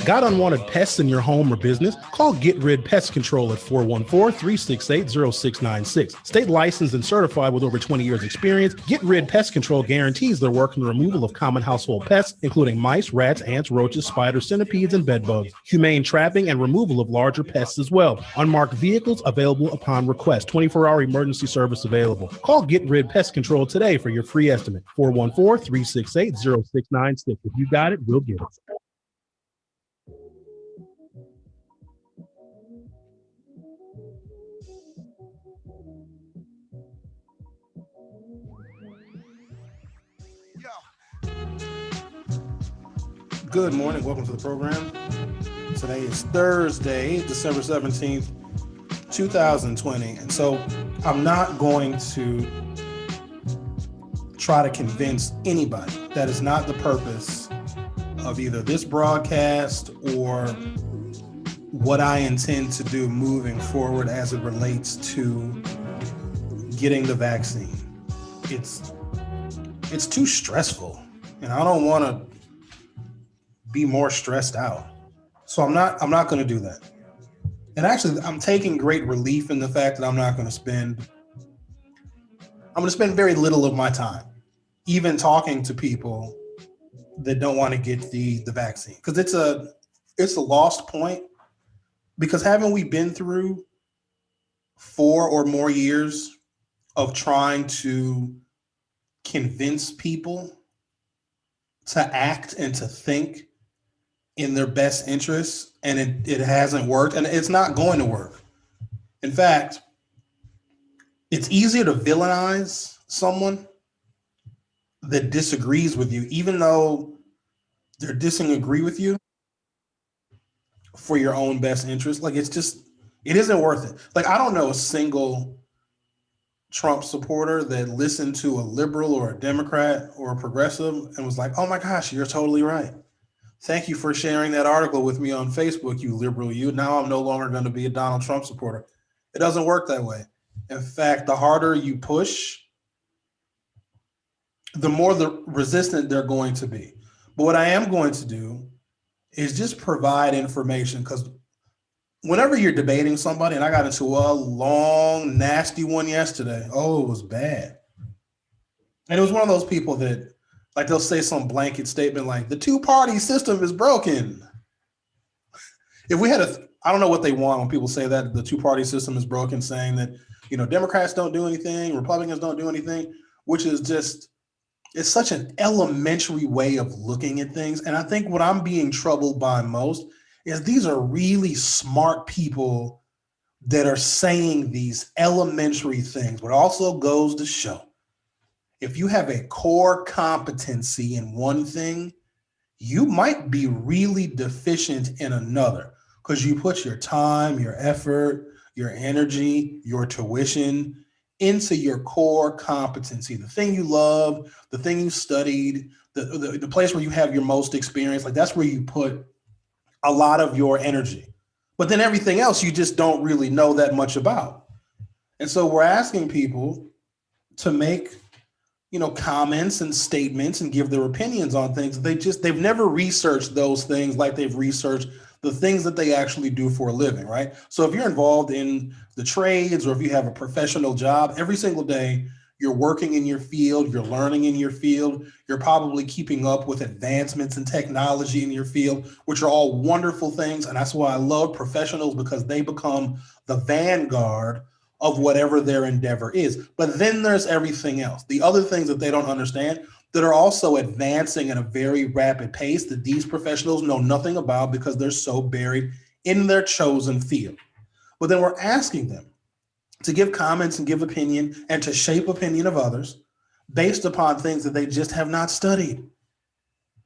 Got unwanted pests in your home or business? Call Get Rid Pest Control at 414-368-0696. State licensed and certified with over 20 years experience, Get Rid Pest Control guarantees their work in the removal of common household pests, including mice, rats, ants, roaches, spiders, centipedes, and bedbugs. Humane trapping and removal of larger pests as well. Unmarked vehicles available upon request. 24-hour emergency service available. Call Get Rid Pest Control today for your free estimate. 414-368-0696. If you got it, we'll get it. Good morning. Welcome to the program. Today is Thursday, December 17th, 2020. And so I'm not going to try to convince anybody. That is not the purpose of either this broadcast or what I intend to do moving forward as it relates to getting the vaccine. It's too stressful, and I don't want to be more stressed out. So I'm not going to do that. And actually, I'm taking great relief in the fact that I'm going to spend very little of my time even talking to people that don't want to get the vaccine, because it's a lost point. Because haven't we been through 4 or more years of trying to convince people to act and to think in their best interests, and it hasn't worked, and it's not going to work. In fact, it's easier to villainize someone that disagrees with you, even though they're disagree with you for your own best interest. Like, it isn't worth it. Like, I don't know a single Trump supporter that listened to a liberal or a Democrat or a progressive and was like, oh my gosh, you're totally right. Thank you for sharing that article with me on Facebook, you liberal you. Now I'm no longer going to be a Donald Trump supporter. It doesn't work that way. In fact, the harder you push, the more resistant they're going to be. But what I am going to do is just provide information, because whenever you're debating somebody, and I got into a long, nasty one yesterday. Oh, it was bad. And it was one of those people that, like, they'll say some blanket statement like, the two-party system is broken. If we had I don't know what they want when people say that the two-party system is broken, saying that, Democrats don't do anything, Republicans don't do anything, which is just, it's such an elementary way of looking at things. And I think what I'm being troubled by most is these are really smart people that are saying these elementary things, but also goes to show, if you have a core competency in one thing, you might be really deficient in another, because you put your time, your effort, your energy, your tuition into your core competency, the thing you love, the thing you studied, the place where you have your most experience. Like, that's where you put a lot of your energy. But then everything else you just don't really know that much about. And so we're asking people to make, comments and statements and give their opinions on things. They've never researched those things like they've researched the things that they actually do for a living, right? So if you're involved in the trades or if you have a professional job, every single day you're working in your field, you're learning in your field, you're probably keeping up with advancements in technology in your field, which are all wonderful things. And that's why I love professionals, because they become the vanguard of whatever their endeavor is. But then there's everything else, the other things that they don't understand that are also advancing at a very rapid pace that these professionals know nothing about because they're so buried in their chosen field. But then we're asking them to give comments and give opinion and to shape opinion of others based upon things that they just have not studied.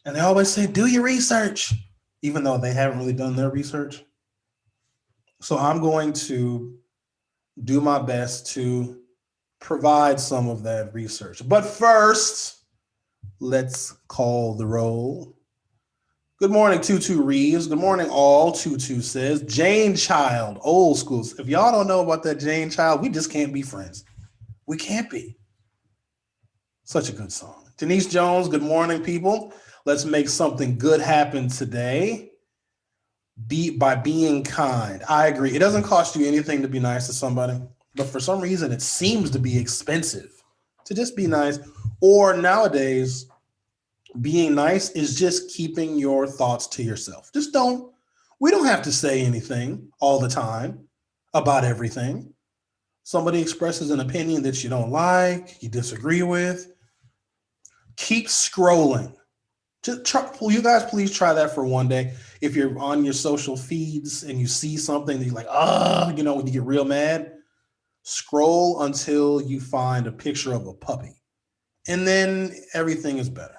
And they always say, do your research, even though they haven't really done their research. So I'm going to do my best to provide some of that research. But first, let's call the roll. Good morning, Tutu Reeves. Good morning, all. Tutu says, Jane Child, old schools. If y'all don't know about that Jane Child, we just can't be friends. We can't be. Such a good song. Denise Jones, good morning, people. Let's make something good happen today. By being kind. I agree. It doesn't cost you anything to be nice to somebody, but for some reason it seems to be expensive to just be nice. Or nowadays, being nice is just keeping your thoughts to yourself. We don't have to say anything all the time about everything. Somebody expresses an opinion that you don't like, you disagree with, keep scrolling. You guys, please try that for one day. If you're on your social feeds and you see something that you're like, when you get real mad, scroll until you find a picture of a puppy. And then everything is better.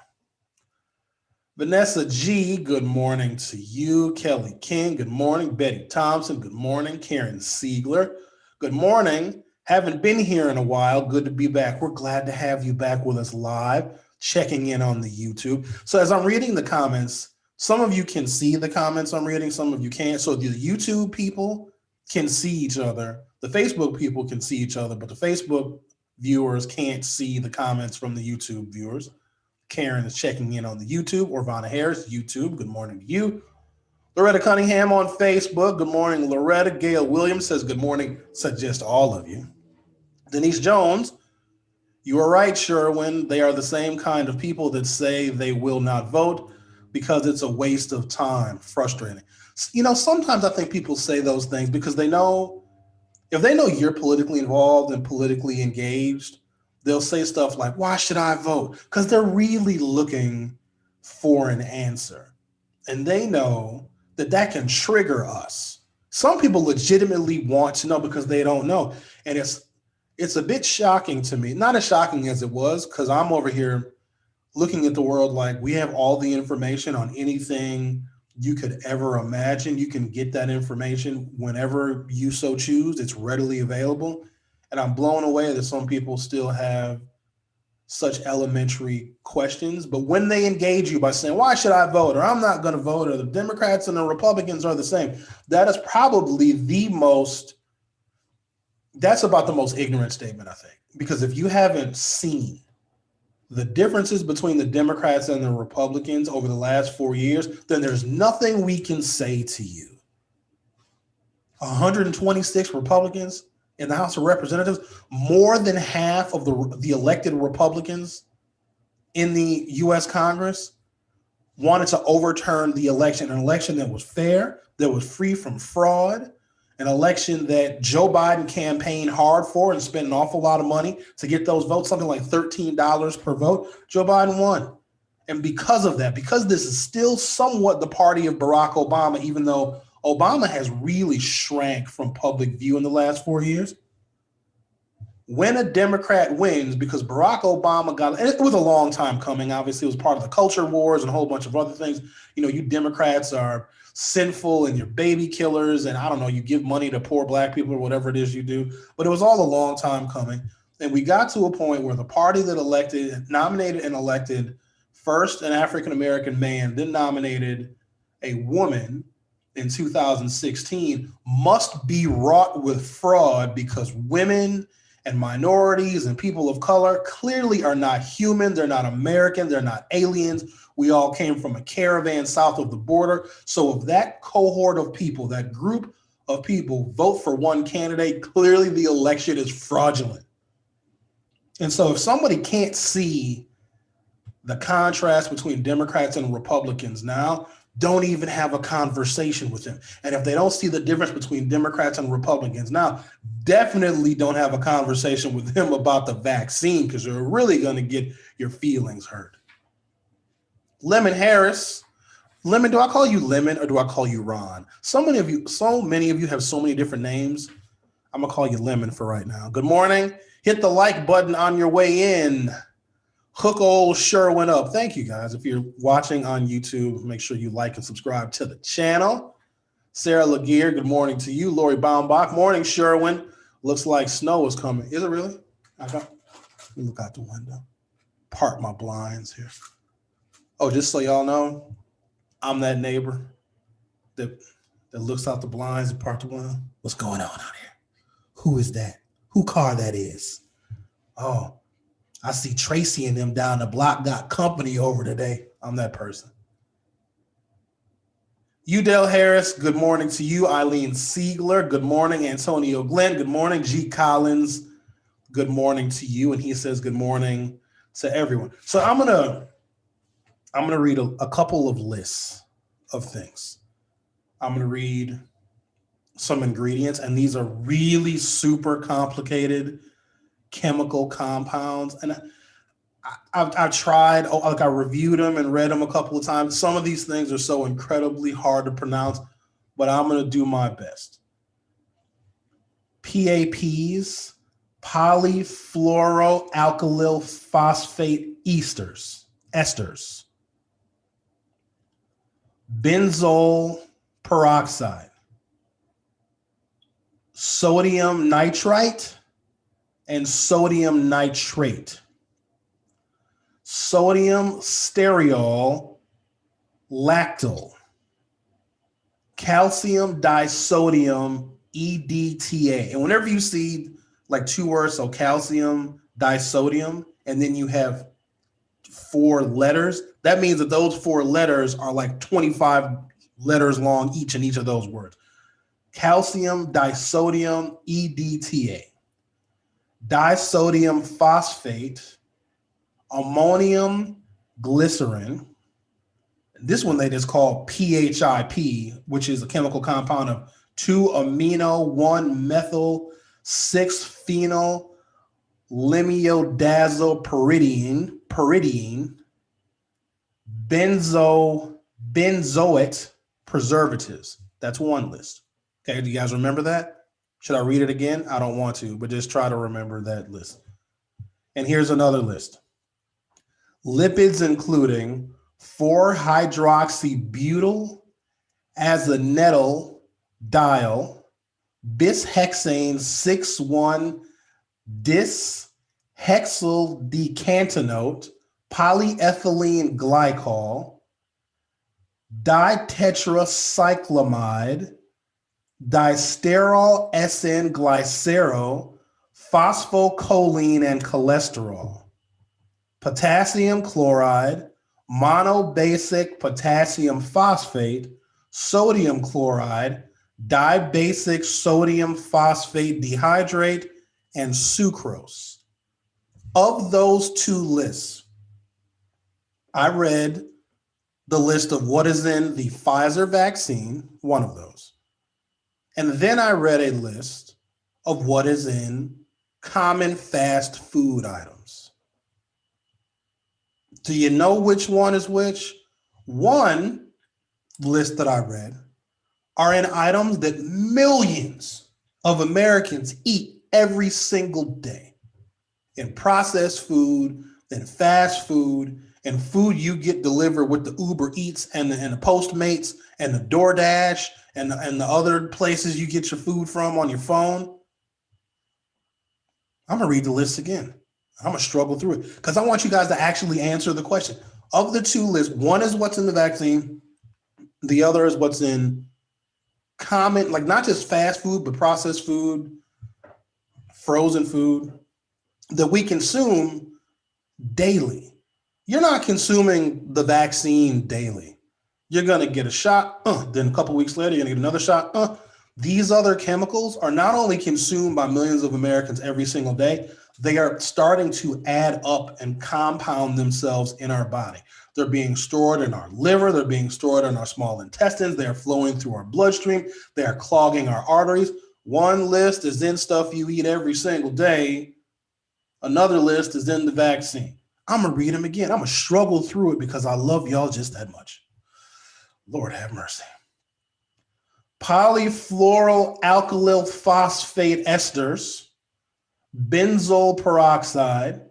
Vanessa G, good morning to you. Kelly King, good morning. Betty Thompson, good morning. Karen Siegler, good morning. Haven't been here in a while. Good to be back. We're glad to have you back with us live, checking in on the YouTube. So as I'm reading the comments, some of you can see the comments I'm reading, some of you can't. So the YouTube people can see each other. The Facebook people can see each other, but the Facebook viewers can't see the comments from the YouTube viewers. Karen is checking in on the YouTube. Orvana Harris, YouTube, good morning to you. Loretta Cunningham on Facebook, good morning, Loretta. Gail Williams says, good morning, suggest all of you. Denise Jones, you are right, Sherwin. They are the same kind of people that say they will not vote because it's a waste of time. Frustrating. Sometimes I think people say those things because they know, if they know you're politically involved and politically engaged, they'll say stuff like, why should I vote? Because they're really looking for an answer. And they know that can trigger us. Some people legitimately want to know because they don't know. And it's a bit shocking to me. Not as shocking as it was, because I'm over here looking at the world like we have all the information on anything you could ever imagine. You can get that information whenever you so choose. It's readily available. And I'm blown away that some people still have such elementary questions. But when they engage you by saying, why should I vote? Or I'm not going to vote, or the Democrats and the Republicans are the same, that is probably that's about the most ignorant statement, I think. Because if you haven't seen the differences between the Democrats and the Republicans over the last 4 years, then there's nothing we can say to you. 126 Republicans in the House of Representatives, more than half of the elected Republicans in the U.S. Congress wanted to overturn the election, an election that was fair, that was free from fraud, an election that Joe Biden campaigned hard for and spent an awful lot of money to get those votes, something like $13 per vote. Joe Biden won. And because of that, because this is still somewhat the party of Barack Obama, even though Obama has really shrank from public view in the last 4 years, when a Democrat wins, because Barack Obama and it was a long time coming, obviously it was part of the culture wars and a whole bunch of other things. You Democrats are sinful and you're baby killers, and I don't know, you give money to poor black people or whatever it is you do. But it was all a long time coming. And we got to a point where the party that nominated and elected first an African-American man, then nominated a woman in 2016 must be wrought with fraud, because women and minorities and people of color clearly are not human. They're not American. They're not aliens. We all came from a caravan south of the border. So if that cohort of people, that group of people vote for one candidate, clearly the election is fraudulent. And so if somebody can't see the contrast between Democrats and Republicans now, don't even have a conversation with them. And if they don't see the difference between Democrats and Republicans now, definitely don't have a conversation with them about the vaccine, because you're really going to get your feelings hurt. Lemon Harris. Lemon, do I call you Lemon or do I call you Ron? So many of you have so many different names. I'm going to call you Lemon for right now. Good morning. Hit the like button on your way in. Hook old sure went up. Thank you, guys. If you're watching on YouTube, make sure you like and subscribe to the channel. Sarah Laguerre, good morning to you. Lori Baumbach, morning, Sherwin. Looks like snow is coming. Is it really? Let me look out the window. Park my blinds here. Oh, just so y'all know, I'm that neighbor that looks out the blinds and park the window. What's going on out here? Who is that? Who car that is? Oh, I see Tracy and them down the block got company over today. I'm that person. Udell Harris, good morning to you. Eileen Siegler, good morning. Antonio Glenn, good morning. G. Collins, good morning to you. And he says good morning to everyone. So I'm gonna read a couple of lists of things. I'm gonna read some ingredients, and these are really super complicated chemical compounds, and I've tried, like I reviewed them and read them a couple of times. Some of these things are so incredibly hard to pronounce, but I'm going to do my best. PAPs, polyfluoroalkyl phosphate esters, benzoyl peroxide, sodium nitrite, and sodium nitrate, sodium stearol lactol, calcium disodium EDTA. And whenever you see like two words, so calcium disodium, and then you have 4 letters, that means that those 4 letters are like 25 letters long each in each of those words. Calcium disodium EDTA. Disodium phosphate, ammonium glycerin. This one they just call PHIP, which is a chemical compound of 2-amino-1-methyl-6-phenyl limidazopyridine, benzoate preservatives. That's one list. Okay, do you guys remember that? Should I read it again? I don't want to, but just try to remember that list. And here's another list. Lipids including 4-hydroxybutyl azanetyl diol, bishexane 6,1-dishexyl decantanoate, polyethylene glycol, ditetracyclamide, disterol SN glycero, phosphocholine and cholesterol, potassium chloride, monobasic potassium phosphate, sodium chloride, dibasic sodium phosphate dehydrate, and sucrose. Of those 2 lists, I read the list of what is in the Pfizer vaccine, one of those. And then I read a list of what is in common fast food items. Do you know which one is which? One list that I read are in items that millions of Americans eat every single day. In processed food, in fast food, and food you get delivered with the Uber Eats and the Postmates and the DoorDash and the other places you get your food from on your phone. I'm going to read the list again. I'm going to struggle through it because I want you guys to actually answer the question. Of the 2 lists, one is what's in the vaccine. The other is what's in common, like not just fast food, but processed food, frozen food that we consume daily. You're not consuming the vaccine daily. You're going to get a shot, then a couple weeks later, you're going to get another shot. These other chemicals are not only consumed by millions of Americans every single day, they are starting to add up and compound themselves in our body. They're being stored in our liver. They're being stored in our small intestines. They are flowing through our bloodstream. They are clogging our arteries. One list is in stuff you eat every single day. Another list is in the vaccine. I'm going to read them again. I'm going to struggle through it because I love y'all just that much. Lord have mercy. Polyfluoral alkyl phosphate esters, benzoyl peroxide,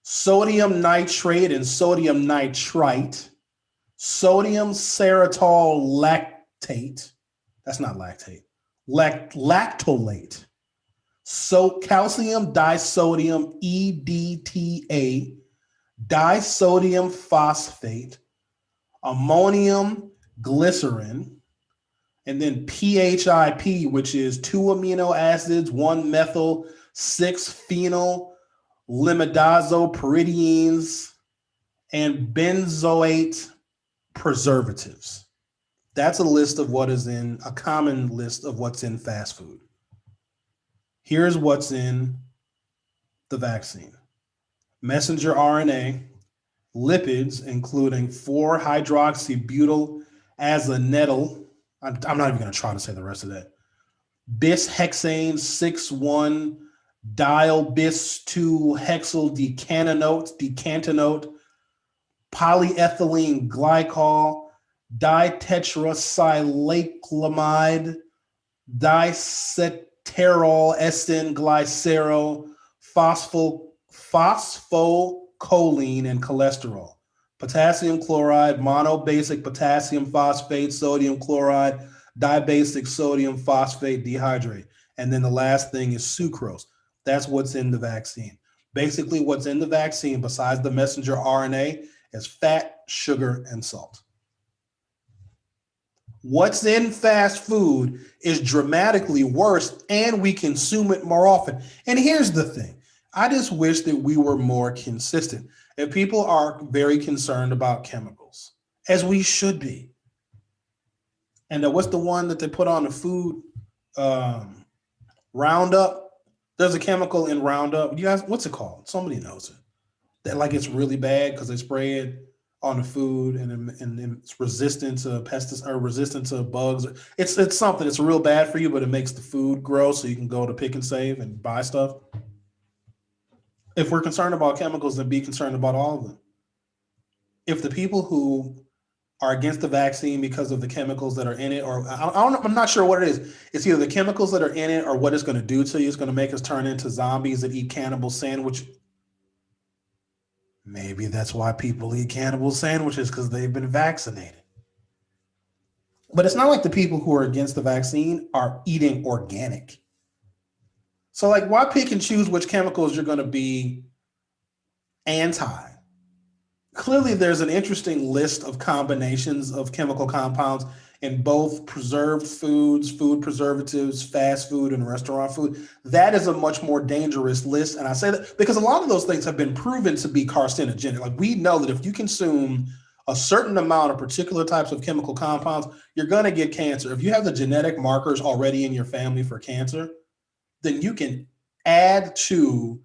sodium nitrate and sodium nitrite, sodium saritol lactate. That's not lactate. Lactolate. So calcium disodium EDTA, disodium phosphate, ammonium glycerin, and then PHIP, which is 2 amino acids, 1 methyl, 6 phenyl, limidazopyridines, and benzoate preservatives. That's a list of what is in, a common list of what's in fast food. Here's what's in the vaccine. Messenger RNA, lipids, including 4-hydroxybutylazenyl. I'm not even going to try to say the rest of that. Bishexane 6,1 bis 2 hexyl decantanoate, polyethylene glycol, ditetracyclamide, diceterol esen glycero, phosphocholine, and cholesterol. Potassium chloride, monobasic potassium phosphate, sodium chloride, dibasic sodium phosphate dehydrate. And then the last thing is sucrose. That's what's in the vaccine. Basically, what's in the vaccine, besides the messenger RNA, is fat, sugar, and salt. What's in fast food is dramatically worse, and we consume it more often. And here's the thing. I just wish that we were more consistent. If people are very concerned about chemicals, as we should be, and what's the one that they put on the food? Roundup. There's a chemical in Roundup. You guys, what's it called? Somebody knows it. That like it's really bad because they spray it on the food and it's resistant to pesticides or resistant to bugs. It's something. It's real bad for you, but it makes the food grow so you can go to Pick and Save and buy stuff. If we're concerned about chemicals, then be concerned about all of them. If the people who are against the vaccine because of the chemicals that are in it, or I'm not sure what it is. It's either the chemicals that are in it or what it's going to do to you. It's going to make us turn into zombies that eat cannibal sandwich. Maybe that's why people eat cannibal sandwiches, because they've been vaccinated. But it's not like the people who are against the vaccine are eating organic. So like, why pick and choose which chemicals you're going to be anti? Clearly, there's an interesting list of combinations of chemical compounds in both preserved foods, food preservatives, fast food, and restaurant food. That is a much more dangerous list. And I say that because a lot of those things have been proven to be carcinogenic. Like, we know that if you consume a certain amount of particular types of chemical compounds, you're going to get cancer. If you have the genetic markers already in your family for cancer, then you can add to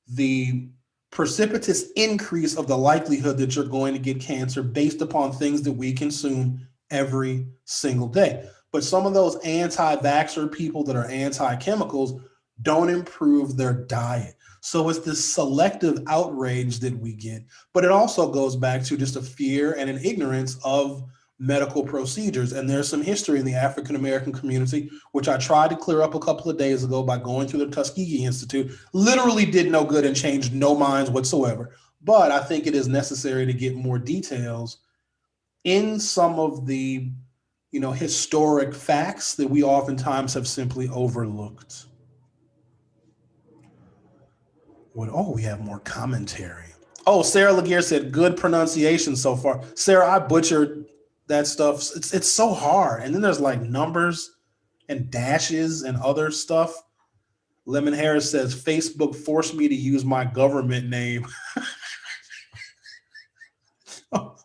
the precipitous increase of the likelihood that you're going to get cancer based upon things that we consume every single day. But some of those anti-vaxxer people that are anti-chemicals don't improve their diet. So it's this selective outrage that we get, but it also goes back to just a fear and an ignorance of medical procedures. And there's some history in the African-American community, which I tried to clear up a couple of days ago by going through the Tuskegee Institute. Literally did no good and changed no minds whatsoever. But I think it is necessary to get more details in some of the, historic facts that we oftentimes have simply overlooked. We have more commentary. Oh, Sarah Laguerre said, good pronunciation so far. Sarah, I butchered that stuff. It's so hard. And then there's like numbers and dashes and other stuff. Lemon Harris says, Facebook forced me to use my government name.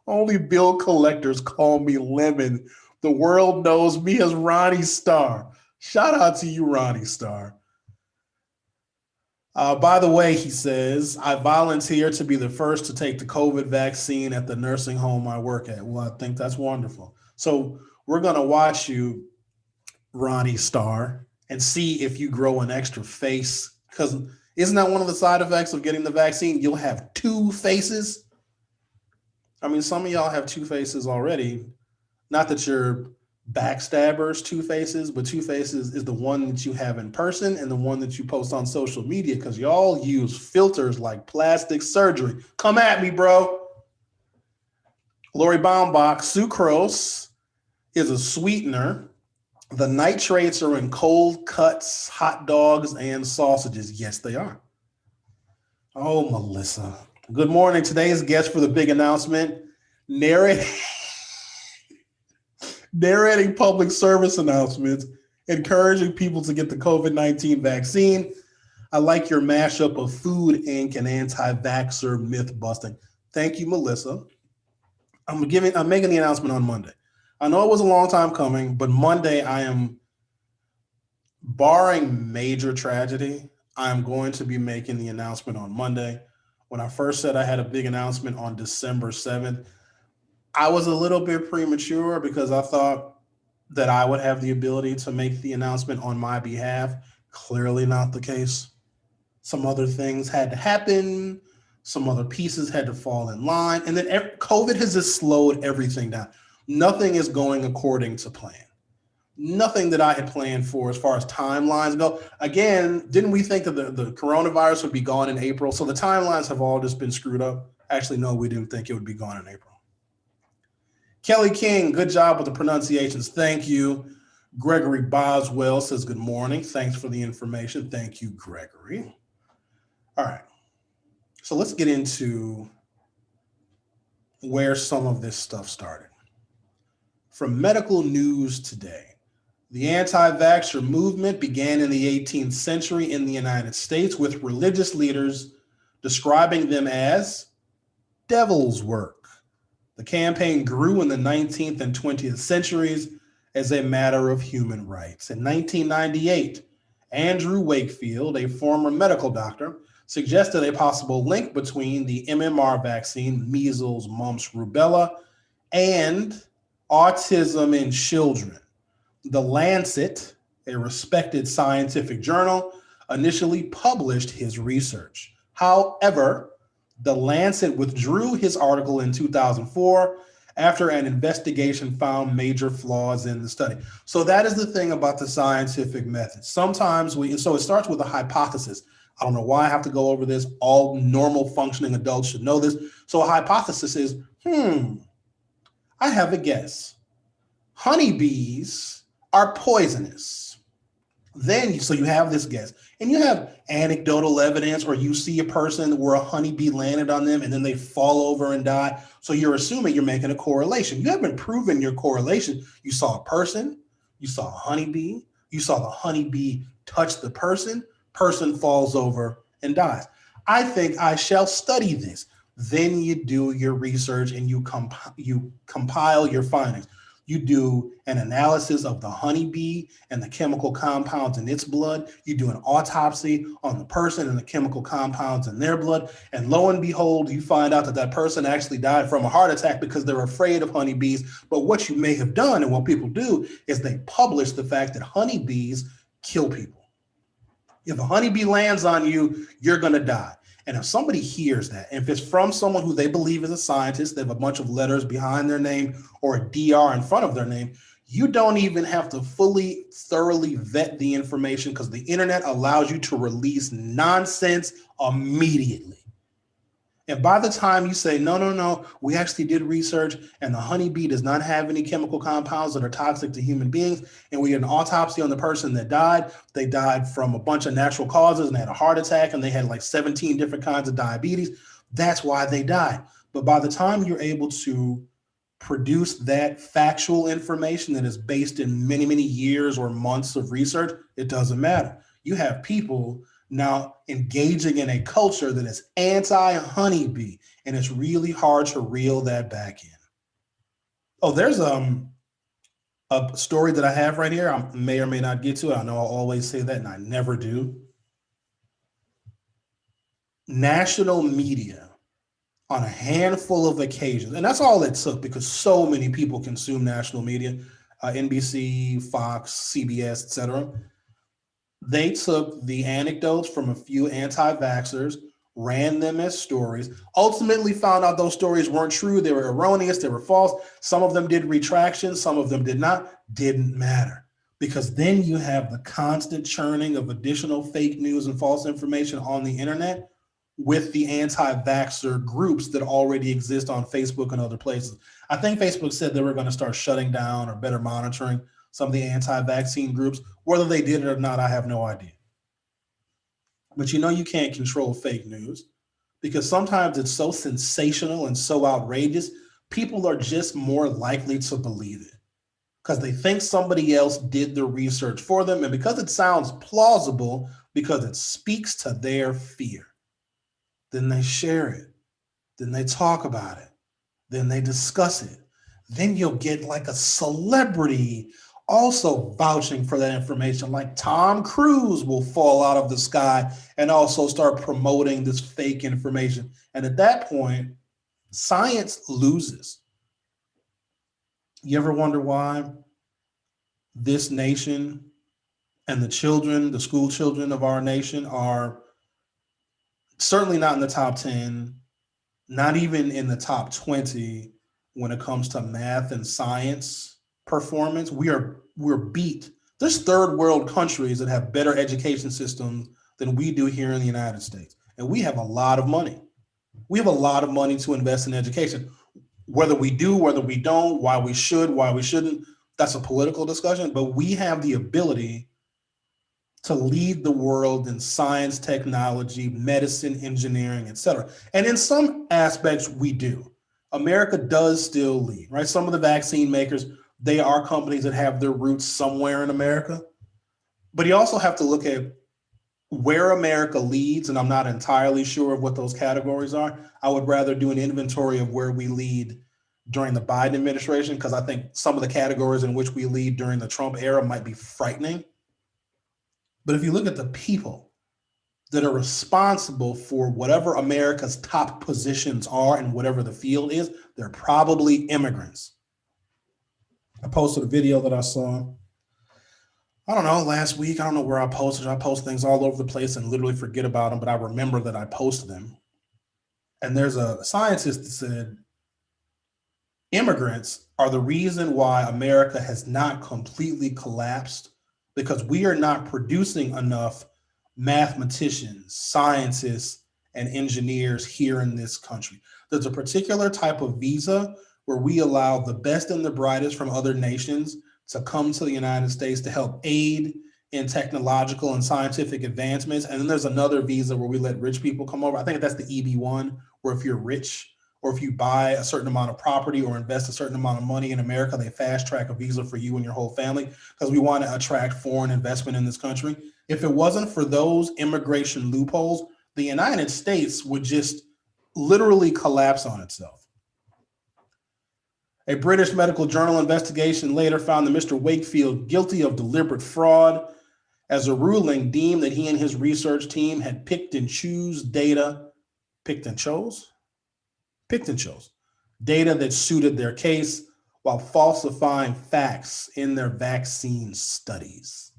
Only bill collectors call me Lemon. The world knows me as Ronnie Starr. Shout out to you, Ronnie Starr. By the way, he says, I volunteer to be the first to take the COVID vaccine at the nursing home I work at. Well, I think that's wonderful. So we're going to watch you, Ronnie Starr, and see if you grow an extra face. Because isn't that one of the side effects of getting the vaccine? You'll have two faces. I mean, some of y'all have two faces already. Not that you're backstabbers, two faces, but two faces is the one that you have in person and the one that you post on social media because y'all use filters like plastic surgery. Come at me, bro. Lori Baumbach, sucrose is a sweetener. The nitrates are in cold cuts, hot dogs, and sausages. Yes, they are. Oh, Melissa. Good morning. Today's guest for the big announcement, narrating public service announcements, encouraging people to get the COVID-19 vaccine. I like your mashup of Food Inc. and anti-vaxxer myth busting. Thank you, Melissa. I'm making the announcement on Monday. I know it was a long time coming, but Monday I am, barring major tragedy, I'm going to be making the announcement on Monday. When I first said I had a big announcement on December 7th, I was a little bit premature because I thought that I would have the ability to make the announcement on my behalf. Clearly not the case. Some other things had to happen. Some other pieces had to fall in line. And then COVID has just slowed everything down. Nothing is going according to plan. Nothing that I had planned for as far as timelines go. Again, didn't we think that the coronavirus would be gone in April? So the timelines have all just been screwed up. Actually, no, we didn't think it would be gone in April. Kelly King, good job with the pronunciations. Thank you. Gregory Boswell says, good morning. Thanks for the information. Thank you, Gregory. All right. So let's get into where some of this stuff started. From Medical News Today, the anti-vaxxer movement began in the 18th century in the United States with religious leaders describing them as devil's work. The campaign grew in the 19th and 20th centuries as a matter of human rights. In 1998, Andrew Wakefield, a former medical doctor, suggested a possible link between the MMR vaccine, measles, mumps, rubella, and autism in children. The Lancet, a respected scientific journal, initially published his research. However, The Lancet withdrew his article in 2004 after an investigation found major flaws in the study. So that is the thing about the scientific method. Sometimes so it starts with a hypothesis. I don't know why I have to go over this. All normal functioning adults should know this. So a hypothesis is, I have a guess. Honeybees are poisonous. Then, so you have this guess, and you have anecdotal evidence, or you see a person where a honeybee landed on them and then they fall over and die. So you're assuming you're making a correlation. You haven't proven your correlation. You saw a person, you saw a honeybee, you saw the honeybee touch the person falls over and dies. I think I shall study this. Then you do your research and you compile your findings. You do an analysis of the honeybee and the chemical compounds in its blood. You do an autopsy on the person and the chemical compounds in their blood. And lo and behold, you find out that that person actually died from a heart attack because they're afraid of honeybees. But what you may have done, and what people do, is they publish the fact that honeybees kill people. If a honeybee lands on you, you're going to die. And if somebody hears that, and if it's from someone who they believe is a scientist, they have a bunch of letters behind their name or a DR in front of their name, you don't even have to thoroughly vet the information, because the internet allows you to release nonsense immediately. And by the time you say, no, we actually did research and the honeybee does not have any chemical compounds that are toxic to human beings, and we did an autopsy on the person that died, they died from a bunch of natural causes and they had a heart attack and they had like 17 different kinds of diabetes, that's why they died. But by the time you're able to produce that factual information that is based in many, many years or months of research, it doesn't matter. You have people now engaging in a culture that is anti-honeybee, and it's really hard to reel that back in. Oh, there's a story that I have right here. I may or may not get to it. I know I'll always say that, and I never do. National media on a handful of occasions, and that's all it took because so many people consume national media, NBC, Fox, CBS, etc. They took the anecdotes from a few anti-vaxxers, ran them as stories, ultimately found out those stories weren't true. They were erroneous. They were false. Some of them did retractions. Some of them did not. Didn't matter, because then you have the constant churning of additional fake news and false information on the internet with the anti-vaxxer groups that already exist on Facebook and other places. I think Facebook said they were going to start shutting down or better monitoring some of the anti-vaccine groups. Whether they did it or not, I have no idea. But you can't control fake news because sometimes it's so sensational and so outrageous, people are just more likely to believe it because they think somebody else did the research for them. And because it sounds plausible, because it speaks to their fear, then they share it, then they talk about it, then they discuss it. Then you'll get like a celebrity also vouching for that information, like Tom Cruise will fall out of the sky and also start promoting this fake information. And at that point, science loses. You ever wonder why this nation and the children, the school children of our nation, are certainly not in the top 10, not even in the top 20 when it comes to math and science performance? We're beat. There's third world countries that have better education systems than we do here in the United States. And we have a lot of money. We have a lot of money to invest in education. Whether we do, whether we don't, why we should, why we shouldn't, that's a political discussion. But we have the ability to lead the world in science, technology, medicine, engineering, etc. And in some aspects, we do. America does still lead, right? Some of the vaccine makers, they are companies that have their roots somewhere in America. But you also have to look at where America leads, and I'm not entirely sure of what those categories are. I would rather do an inventory of where we lead during the Biden administration, because I think some of the categories in which we lead during the Trump era might be frightening. But if you look at the people that are responsible for whatever America's top positions are and whatever the field is, they're probably immigrants. I posted a video that I saw, I don't know, last week. I don't know where I posted. I post things all over the place and literally forget about them, but I remember that I posted them. And there's a scientist that said, immigrants are the reason why America has not completely collapsed, because we are not producing enough mathematicians, scientists, and engineers here in this country. There's a particular type of visa where we allow the best and the brightest from other nations to come to the United States to help aid in technological and scientific advancements. And then there's another visa where we let rich people come over. I think that's the EB1, where if you're rich or if you buy a certain amount of property or invest a certain amount of money in America, they fast track a visa for you and your whole family because we want to attract foreign investment in this country. If it wasn't for those immigration loopholes, the United States would just literally collapse on itself. A British medical journal investigation later found that Mr. Wakefield guilty of deliberate fraud, as a ruling deemed that he and his research team had picked and chose data that suited their case while falsifying facts in their vaccine studies.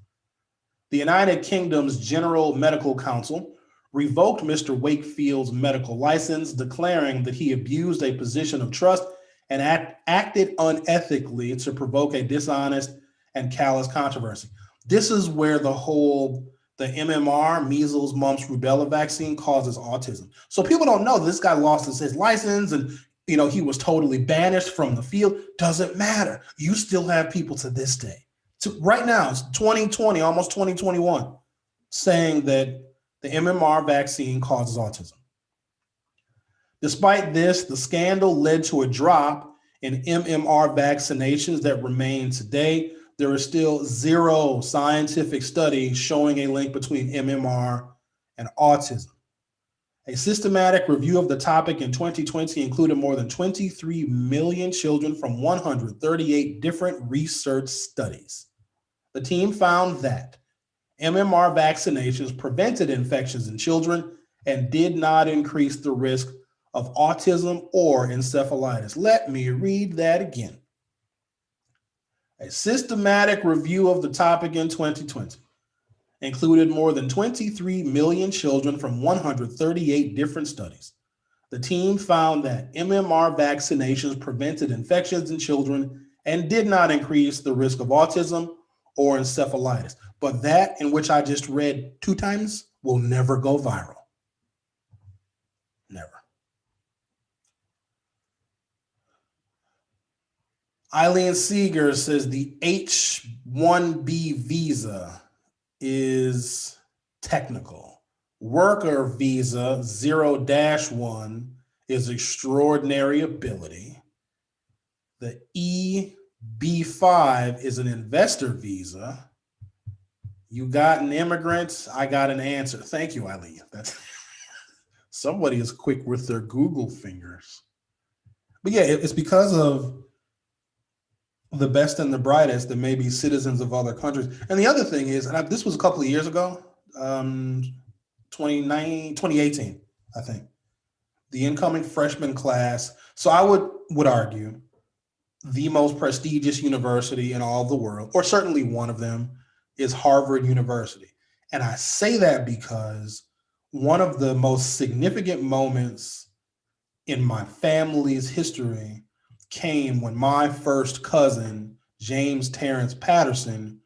The United Kingdom's General Medical Council revoked Mr. Wakefield's medical license, declaring that he abused a position of trust and acted unethically to provoke a dishonest and callous controversy. This is where the MMR, measles, mumps, rubella vaccine causes autism. So people don't know this guy lost his license and he was totally banished from the field. Doesn't matter. You still have people to this day, right now, it's 2020, almost 2021, saying that the MMR vaccine causes autism. Despite this, the scandal led to a drop in MMR vaccinations that remain today. there is still zero scientific study showing a link between MMR and autism. A systematic review of the topic in 2020 included more than 23 million children from 138 different research studies. The team found that MMR vaccinations prevented infections in children and did not increase the risk of autism or encephalitis. Let me read that again. A systematic review of the topic in 2020 included more than 23 million children from 138 different studies. The team found that MMR vaccinations prevented infections in children and did not increase the risk of autism or encephalitis. But that, in which I just read 2 times, will never go viral. Never. Eileen Seeger says the H-1B visa is technical. Worker visa 0-1 is extraordinary ability. The EB-5 is an investor visa. You got an immigrant, I got an answer. Thank you, Eileen. That's somebody is quick with their Google fingers. But yeah, it's because of the best and the brightest that may be citizens of other countries. And the other thing is, and this was a couple of years ago, 2018, I think, the incoming freshman class. So I would argue the most prestigious university in all the world, or certainly one of them, is Harvard University. And I say that because one of the most significant moments in my family's history came when my first cousin, James Terrence Patterson,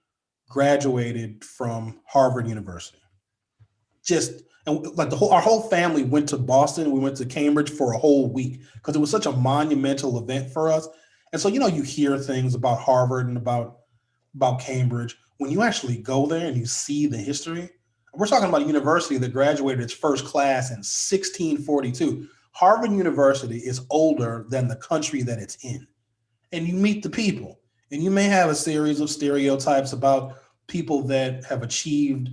graduated from Harvard University. And like our whole family went to Boston. We went to Cambridge for a whole week because it was such a monumental event for us. And so, you hear things about Harvard and about Cambridge. When you actually go there and you see the history, we're talking about a university that graduated its first class in 1642. Harvard University is older than the country that it's in. And you meet the people, and you may have a series of stereotypes about people that have achieved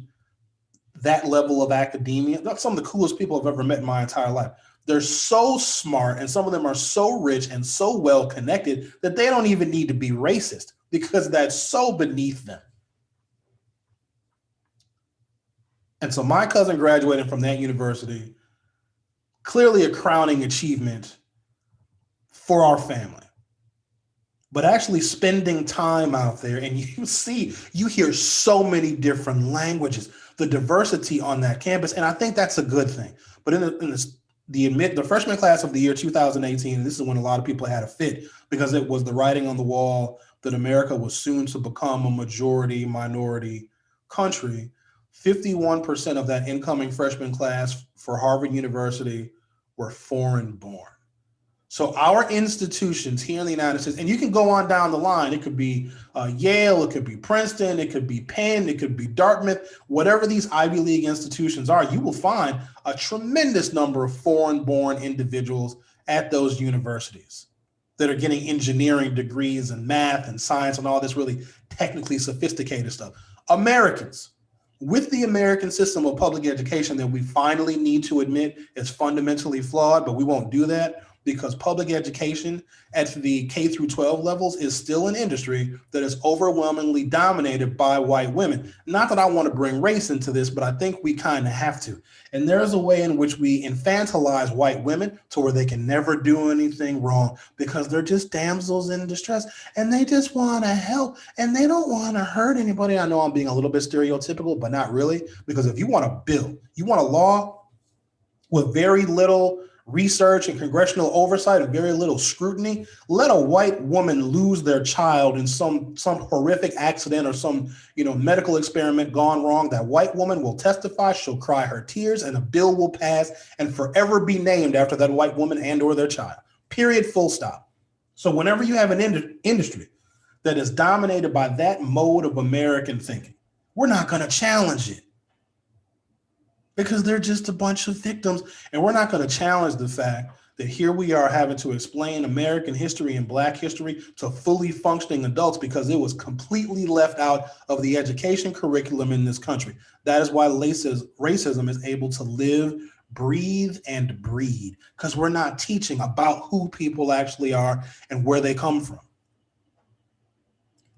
that level of academia. That's some of the coolest people I've ever met in my entire life. They're so smart, and some of them are so rich and so well connected that they don't even need to be racist because that's so beneath them. And so my cousin graduated from that university, clearly a crowning achievement for our family. But actually spending time out there, and you hear so many different languages, the diversity on that campus, and I think that's a good thing. But in the freshman class of the year 2018, this is when a lot of people had a fit because it was the writing on the wall that America was soon to become a majority minority country. 51% of that incoming freshman class for Harvard University were foreign born. So our institutions here in the United States, and you can go on down the line, it could be Yale, it could be Princeton, it could be Penn, it could be Dartmouth, whatever these Ivy League institutions are, you will find a tremendous number of foreign born individuals at those universities that are getting engineering degrees and math and science and all this really technically sophisticated stuff. Americans, with the American system of public education that we finally need to admit is fundamentally flawed, but we won't do that because public education at the K through 12 levels is still an industry that is overwhelmingly dominated by white women. Not that I want to bring race into this, but I think we kind of have to. And there's a way in which we infantilize white women to where they can never do anything wrong because they're just damsels in distress and they just want to help and they don't want to hurt anybody. I know I'm being a little bit stereotypical, but not really, because if you want a bill, you want a law with very little research and congressional oversight and very little scrutiny, let a white woman lose their child in some horrific accident or some medical experiment gone wrong. That white woman will testify, she'll cry her tears, and a bill will pass and forever be named after that white woman and or their child. Period, full stop. So whenever you have an industry that is dominated by that mode of American thinking, we're not going to challenge it, because they're just a bunch of victims. And we're not going to challenge the fact that here we are having to explain American history and Black history to fully functioning adults because it was completely left out of the education curriculum in this country. That is why racism is able to live, breathe, and breed, because we're not teaching about who people actually are and where they come from.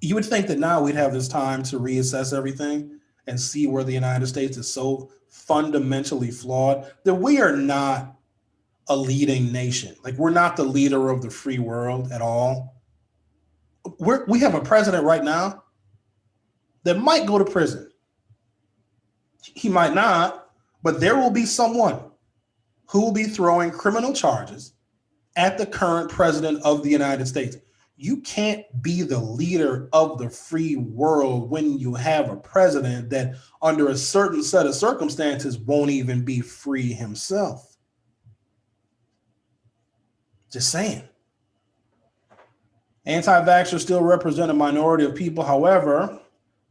You would think that now we'd have this time to reassess everything and see where the United States is so fundamentally flawed that we are not a leading nation. Like, we're not the leader of the free world at all. We have a president right now that might go to prison. He might not, but there will be someone who will be throwing criminal charges at the current president of the United States. You can't be the leader of the free world when you have a president that, under a certain set of circumstances, won't even be free himself. Just saying. Anti-vaxxers still represent a minority of people. However,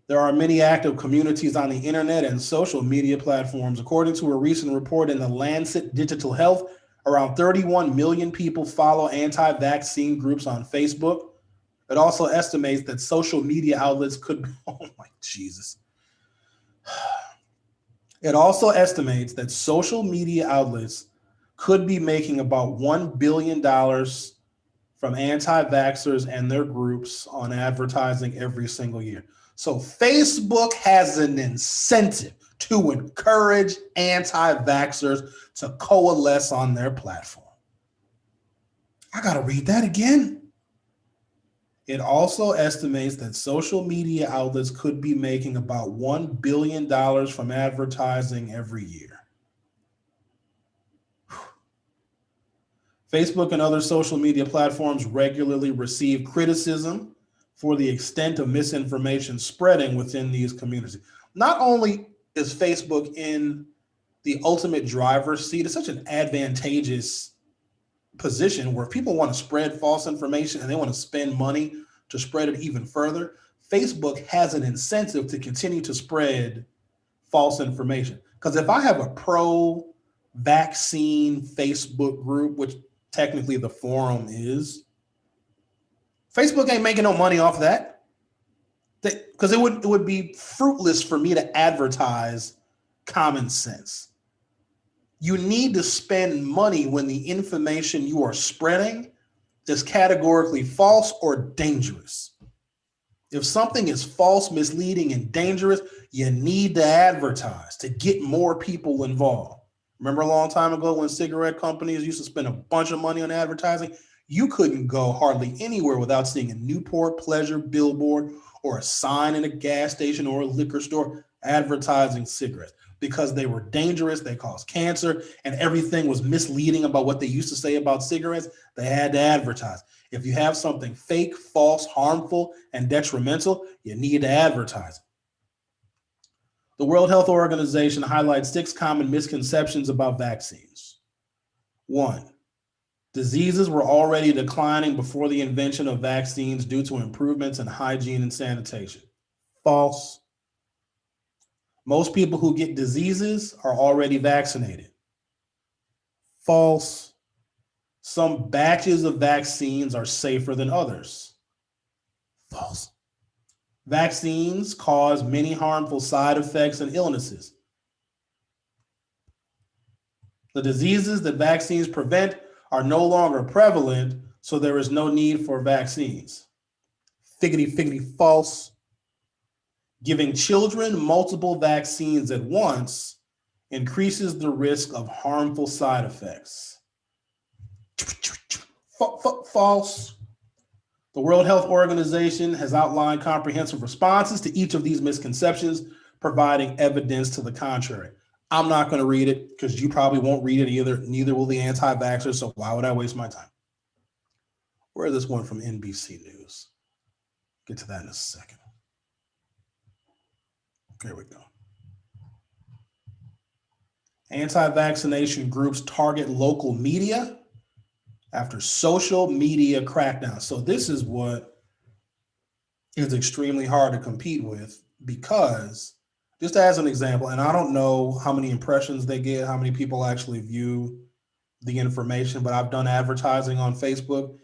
there are many active communities on the internet and social media platforms. According to a recent report in the Lancet Digital Health, around 31 million people follow anti-vaccine groups on Facebook. It also estimates that social media outlets could, oh my Jesus. It also estimates that social media outlets could be making about $1 billion from anti-vaxxers and their groups on advertising every single year. So Facebook has an incentive to encourage anti-vaxxers to coalesce on their platform. I got to read that again. It also estimates that social media outlets could be making about $1 billion from advertising every year. Facebook and other social media platforms regularly receive criticism for the extent of misinformation spreading within these communities. Not only is Facebook in the ultimate driver's seat, it's such an advantageous position where people want to spread false information and they want to spend money to spread it even further. Facebook has an incentive to continue to spread false information. Because if I have a pro-vaccine Facebook group, which technically the forum is, Facebook ain't making no money off that. Because it would be fruitless for me to advertise common sense. You need to spend money when the information you are spreading is categorically false or dangerous. If something is false, misleading, and dangerous, you need to advertise to get more people involved. Remember a long time ago when cigarette companies used to spend a bunch of money on advertising? You couldn't go hardly anywhere without seeing a Newport Pleasure billboard or a sign in a gas station or a liquor store advertising cigarettes, because they were dangerous, they caused cancer, and everything was misleading about what they used to say about cigarettes. They had to advertise. If you have something fake, false, harmful, and detrimental, you need to advertise. The World Health Organization highlights 6 common misconceptions about vaccines. 1, diseases were already declining before the invention of vaccines due to improvements in hygiene and sanitation. False. Most people who get diseases are already vaccinated. False. Some batches of vaccines are safer than others. False. Vaccines cause many harmful side effects and illnesses. The diseases that vaccines prevent are no longer prevalent, so there is no need for vaccines. Figgity, false. Giving children multiple vaccines at once increases the risk of harmful side effects. False. The World Health Organization has outlined comprehensive responses to each of these misconceptions, providing evidence to the contrary. I'm not going to read it because you probably won't read it either. Neither will the anti-vaxxers, so why would I waste my time? Where's this one from NBC News? Get to that in a second. There we go. Anti-vaccination groups target local media after social media crackdown. So this is what is extremely hard to compete with, because just as an example, and I don't know how many impressions they get, how many people actually view the information, but I've done advertising on Facebook,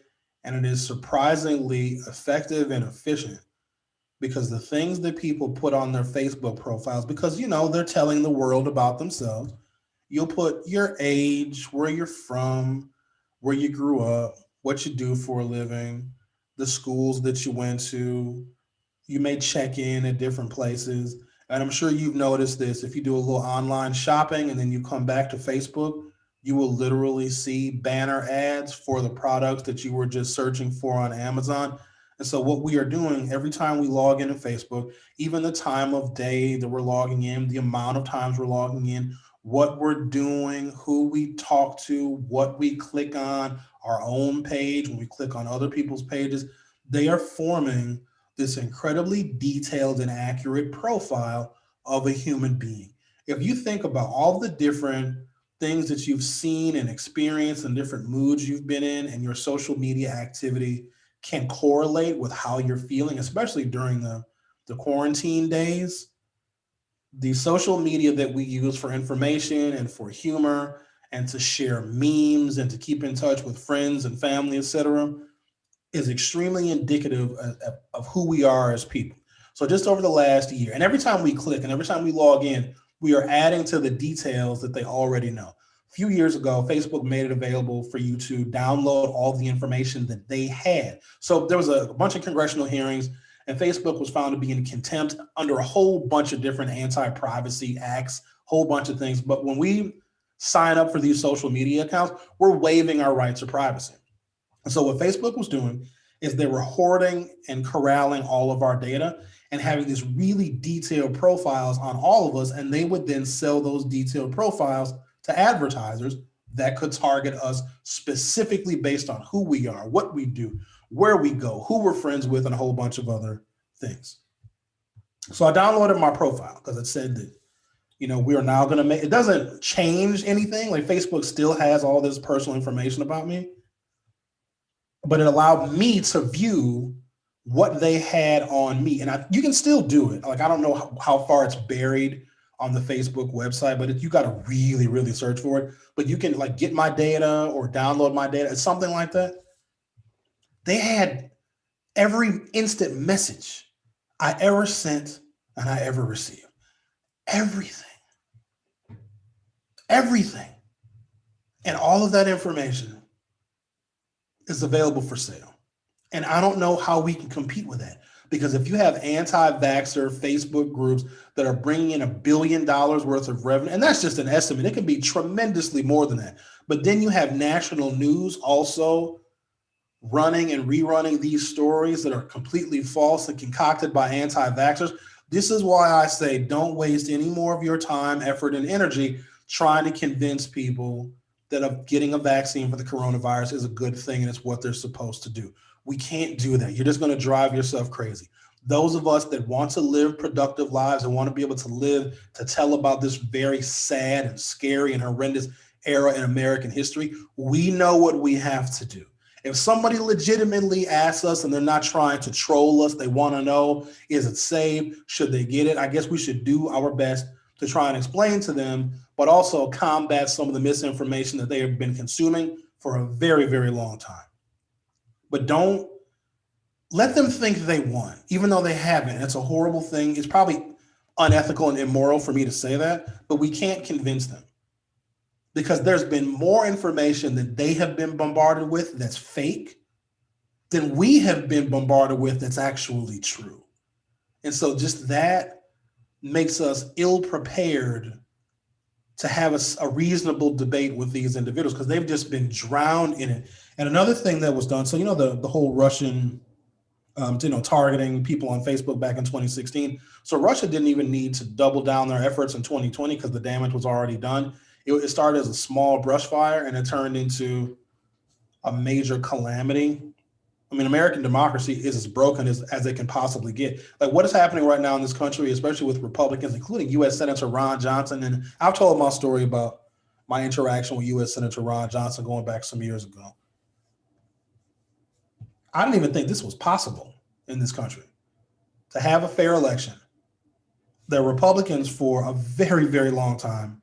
and it is surprisingly effective and efficient because the things that people put on their Facebook profiles, because they're telling the world about themselves. You'll put your age, where you're from, where you grew up, what you do for a living, the schools that you went to. You may check in at different places. And I'm sure you've noticed this. If you do a little online shopping and then you come back to Facebook, you will literally see banner ads for the products that you were just searching for on Amazon. And so, what we are doing every time we log into Facebook, even the time of day that we're logging in, the amount of times we're logging in, what we're doing, who we talk to, what we click on, our own page, when we click on other people's pages, they are forming this incredibly detailed and accurate profile of a human being. If you think about all the different things that you've seen and experienced and different moods you've been in, and your social media activity can correlate with how you're feeling, especially during the quarantine days, the social media that we use for information and for humor and to share memes and to keep in touch with friends and family, etc., is extremely indicative of who we are as people. So just over the last year, and every time we click and every time we log in, we are adding to the details that they already know. A few years ago, Facebook made it available for you to download all the information that they had. So there was a bunch of congressional hearings, and Facebook was found to be in contempt under a whole bunch of different anti-privacy acts, whole bunch of things. But when we sign up for these social media accounts, we're waiving our rights to privacy. And so what Facebook was doing is they were hoarding and corralling all of our data and having these really detailed profiles on all of us. And they would then sell those detailed profiles to advertisers that could target us specifically based on who we are, what we do, where we go, who we're friends with, and a whole bunch of other things. So I downloaded my profile because it said that, we are now going to it doesn't change anything. Like Facebook still has all this personal information about me, but it allowed me to view what they had on me. And you can still do it. Like, I don't know how far it's buried on the Facebook website, but you got to really, really search for it. But you can get my data or download my data. It's something like that. They had every instant message I ever sent and I ever received. Everything. And all of that information is available for sale. And I don't know how we can compete with that. Because if you have anti-vaxxer Facebook groups that are bringing in $1 billion worth of revenue, and that's just an estimate, it can be tremendously more than that. But then you have national news also running and rerunning these stories that are completely false and concocted by anti-vaxxers. This is why I say don't waste any more of your time, effort, and energy trying to convince people that getting a vaccine for the coronavirus is a good thing and it's what they're supposed to do. We can't do that. You're just going to drive yourself crazy. Those of us that want to live productive lives and want to be able to live to tell about this very sad and scary and horrendous era in American history, we know what we have to do. If somebody legitimately asks us and they're not trying to troll us, they want to know, is it safe? Should they get it? I guess we should do our best to try and explain to them, but also combat some of the misinformation that they have been consuming for a very, very long time. But don't let them think they won, even though they haven't. It's a horrible thing. It's probably unethical and immoral for me to say that, but we can't convince them because there's been more information that they have been bombarded with that's fake than we have been bombarded with that's actually true. And so just that makes us ill-prepared to have a reasonable debate with these individuals because they've just been drowned in it. And another thing that was done, so the whole Russian, targeting people on Facebook back in 2016. So Russia didn't even need to double down their efforts in 2020 because the damage was already done. It started as a small brush fire and it turned into a major calamity. I mean, American democracy is as broken as it can possibly get. Like what is happening right now in this country, especially with Republicans, including U.S. Senator Ron Johnson. And I've told my story about my interaction with U.S. Senator Ron Johnson going back some years ago. I didn't even think this was possible in this country to have a fair election. The Republicans for a very, very long time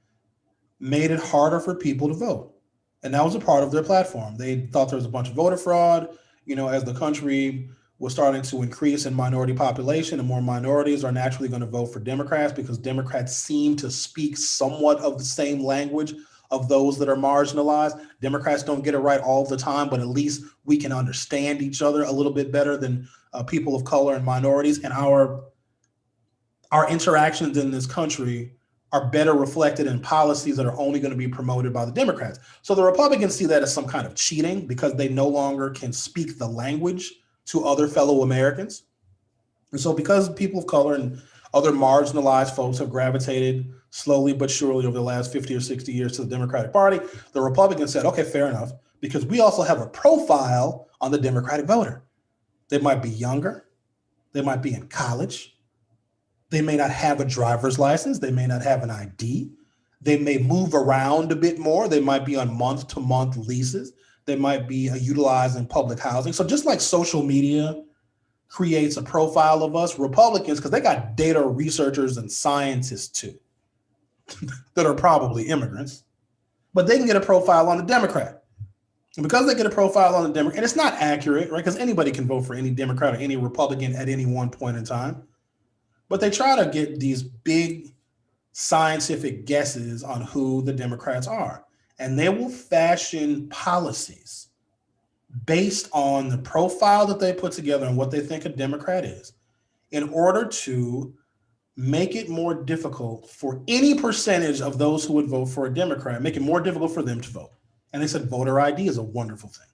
made it harder for people to vote. And that was a part of their platform. They thought there was a bunch of voter fraud. As the country was starting to increase in minority population, and more minorities are naturally going to vote for Democrats because Democrats seem to speak somewhat of the same language of those that are marginalized. Democrats don't get it right all the time, but at least we can understand each other a little bit better than people of color and minorities. And our interactions in this country are better reflected in policies that are only going to be promoted by the Democrats. So the Republicans see that as some kind of cheating because they no longer can speak the language to other fellow Americans. And so because people of color and other marginalized folks have gravitated slowly but surely over the last 50 or 60 years to the Democratic Party, the Republicans said, okay, fair enough, because we also have a profile on the Democratic voter. They might be younger. They might be in college. They may not have a driver's license. They may not have an ID. They may move around a bit more. They might be on month-to-month leases. They might be utilizing public housing. So just like social media creates a profile of us, Republicans, because they got data researchers and scientists too, that are probably immigrants, but they can get a profile on the Democrat. And because they get a profile on the Democrat, and it's not accurate, right? Because anybody can vote for any Democrat or any Republican at any one point in time. But they try to get these big scientific guesses on who the Democrats are. And they will fashion policies based on the profile that they put together and what they think a Democrat is in order to make it more difficult for any percentage of those who would vote for a Democrat, make it more difficult for them to vote. And they said voter ID is a wonderful thing.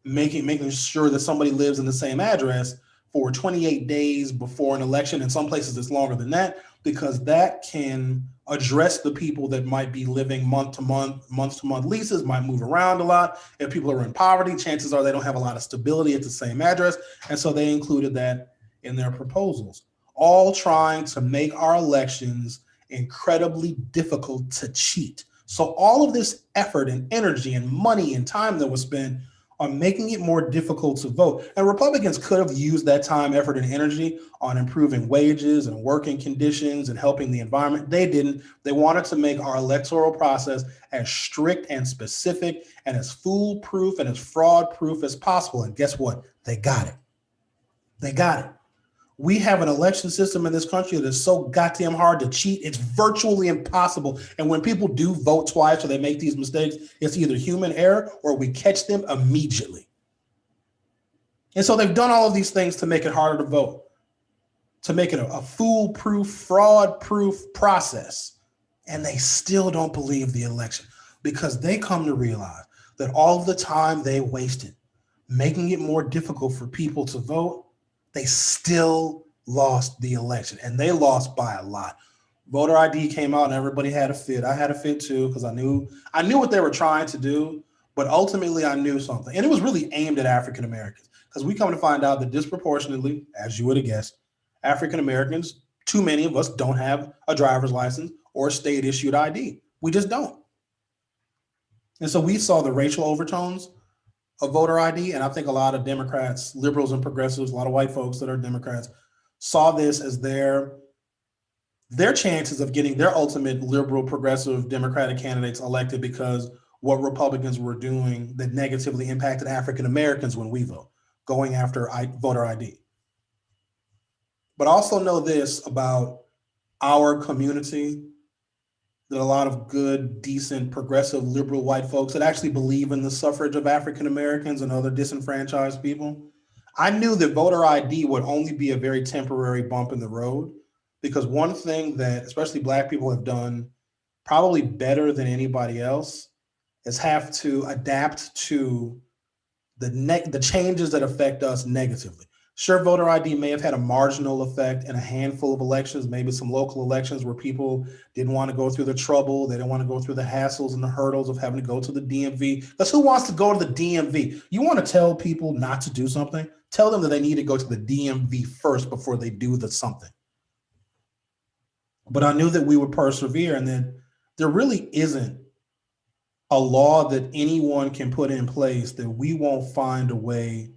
Making sure that somebody lives in the same address for 28 days before an election. In some places it's longer than that, because that can address the people that might be living month-to-month leases, might move around a lot. If people are in poverty, chances are they don't have a lot of stability at the same address. And so they included that in their proposals, all trying to make our elections incredibly difficult to cheat. So all of this effort and energy and money and time that was spent on making it more difficult to vote. And Republicans could have used that time, effort, and energy on improving wages and working conditions and helping the environment. They didn't. They wanted to make our electoral process as strict and specific and as foolproof and as fraud-proof as possible. And guess what? They got it. They got it. We have an election system in this country that is so goddamn hard to cheat. It's virtually impossible. And when people do vote twice or they make these mistakes, it's either human error or we catch them immediately. And so they've done all of these things to make it harder to vote, to make it a foolproof, fraud-proof process. And they still don't believe the election because they come to realize that all of the time they wasted making it more difficult for people to vote, they still lost the election, and they lost by a lot. Voter ID came out and everybody had a fit. I had a fit too because I knew what they were trying to do, but ultimately I knew something. And it was really aimed at African Americans because we come to find out that disproportionately, as you would have guessed, African Americans, too many of us don't have a driver's license or a state issued ID. We just don't. And so we saw the racial overtones of voter ID. And I think a lot of Democrats, liberals and progressives, a lot of white folks that are Democrats saw this as their chances of getting their ultimate liberal, progressive, Democratic candidates elected because what Republicans were doing that negatively impacted African Americans when we vote, going after voter ID. But also know this about our community, that a lot of good, decent, progressive, liberal white folks that actually believe in the suffrage of African Americans and other disenfranchised people. I knew that voter ID would only be a very temporary bump in the road because one thing that especially Black people have done probably better than anybody else is have to adapt to the changes that affect us negatively. Sure, voter ID may have had a marginal effect in a handful of elections, maybe some local elections where people didn't want to go through the trouble. They didn't want to go through the hassles and the hurdles of having to go to the DMV. Because who wants to go to the DMV? You want to tell people not to do something? Tell them that they need to go to the DMV first before they do the something. But I knew that we would persevere and that there really isn't a law that anyone can put in place that we won't find a way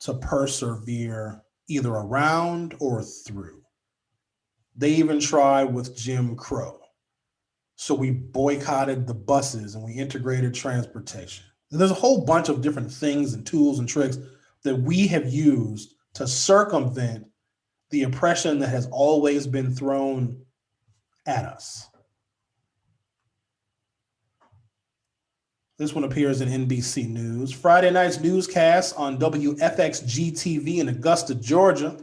to persevere either around or through. They even tried with Jim Crow. So we boycotted the buses and we integrated transportation. There's a whole bunch of different things and tools and tricks that we have used to circumvent the oppression that has always been thrown at us. This one appears in NBC News. Friday night's newscast on WFXG TV in Augusta, Georgia,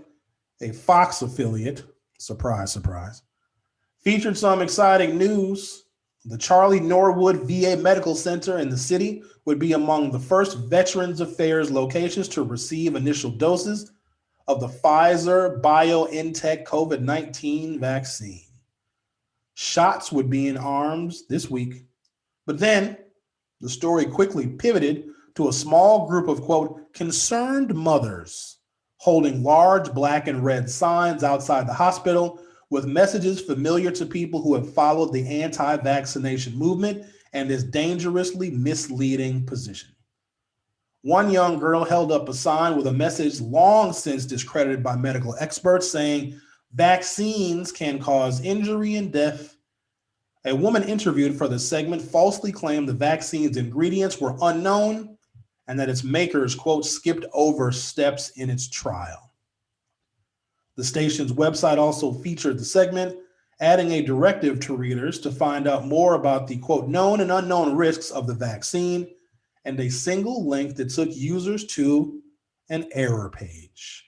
a Fox affiliate, surprise, surprise, featured some exciting news. The Charlie Norwood VA Medical Center in the city would be among the first Veterans Affairs locations to receive initial doses of the Pfizer BioNTech COVID-19 vaccine. Shots would be in arms this week, but then the story quickly pivoted to a small group of, quote, concerned mothers holding large black and red signs outside the hospital with messages familiar to people who have followed the anti-vaccination movement and its dangerously misleading position. One young girl held up a sign with a message long since discredited by medical experts saying vaccines can cause injury and death. A woman interviewed for the segment falsely claimed the vaccine's ingredients were unknown and that its makers, quote, skipped over steps in its trial. The station's website also featured the segment, adding a directive to readers to find out more about the, quote, known and unknown risks of the vaccine, and a single link that took users to an error page.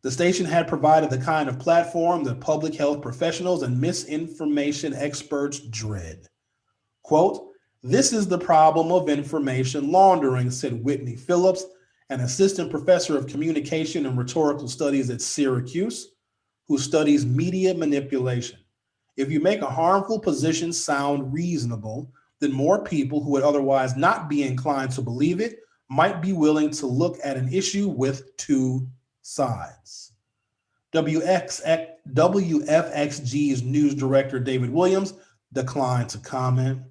The station had provided the kind of platform that public health professionals and misinformation experts dread. Quote, this is the problem of information laundering, said Whitney Phillips, an assistant professor of communication and rhetorical studies at Syracuse, who studies media manipulation. If you make a harmful position sound reasonable, then more people who would otherwise not be inclined to believe it might be willing to look at an issue with two sides. WFXG's news director, David Williams, declined to comment.